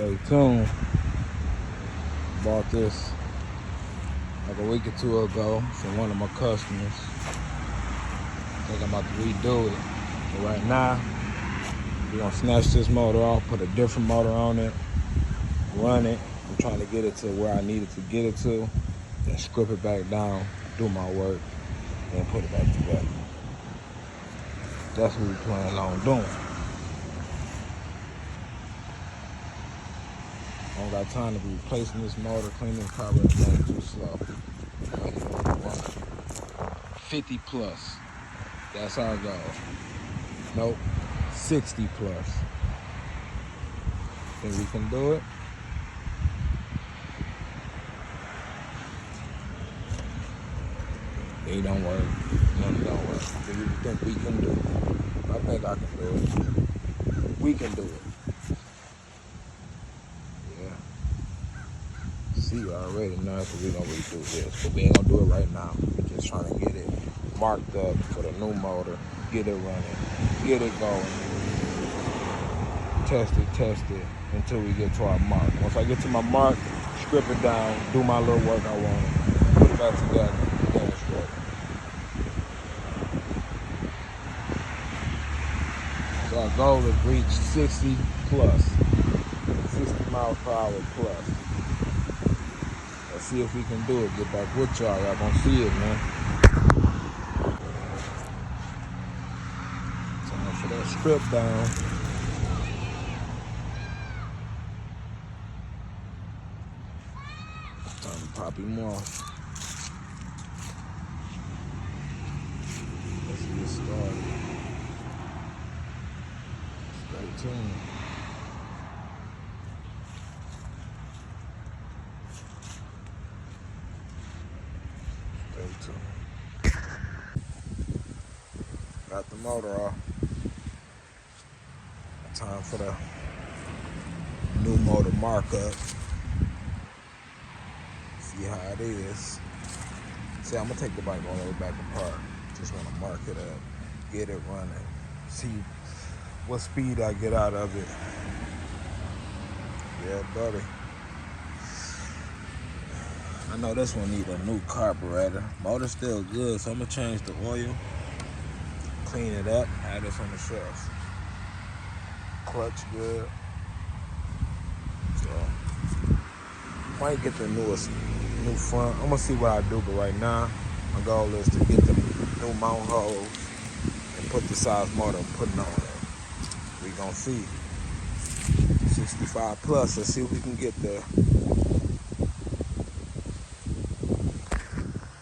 Stay tuned. Bought this like a week or two ago from one of my customers. I think I'm about to redo it. But right now, we're gonna snatch this motor off, put a different motor on it, run it. I'm trying to get it to where I need it to get it to, then strip it back down, do my work, then put it back together. That's what we plan on doing. I don't got time to be replacing this motor, cleaning the carburetor going too slow. 50 plus. That's our goal. Nope. 60 plus. Think we can do it? They don't work. None don't work. Do you think we can do it? I think I can do it. We can do it. See already now, so we're gonna redo this, but we ain't gonna do it right now. We're just trying to get it marked up for the new motor, get it running, get it going, test it until we get to our mark. Once I get to my mark, strip it down, do my little work I want, put it back together, then it's ready. So our goal is to reach 60 plus, 60 miles per hour plus. Let's see if we can do it. Get back with y'all. Y'all gonna see it, man. Time for that strip down. Time to pop him off. Let's get started. Stay tuned. Got the motor off. Time for the new motor markup. See how it is. See, I'm gonna take the bike all the way back apart. Just wanna mark it up, get it running, see what speed I get out of it. Yeah, buddy. I know this one need a new carburetor. Motor's still good, so I'm gonna change the oil, clean it up, have this on the shelf. Clutch good. So might get the new front. I'm gonna see what I do, but right now my goal is to get the new mount holes and put the size motor and put it on it. We gonna see. 65 plus. Let's see if we can get there.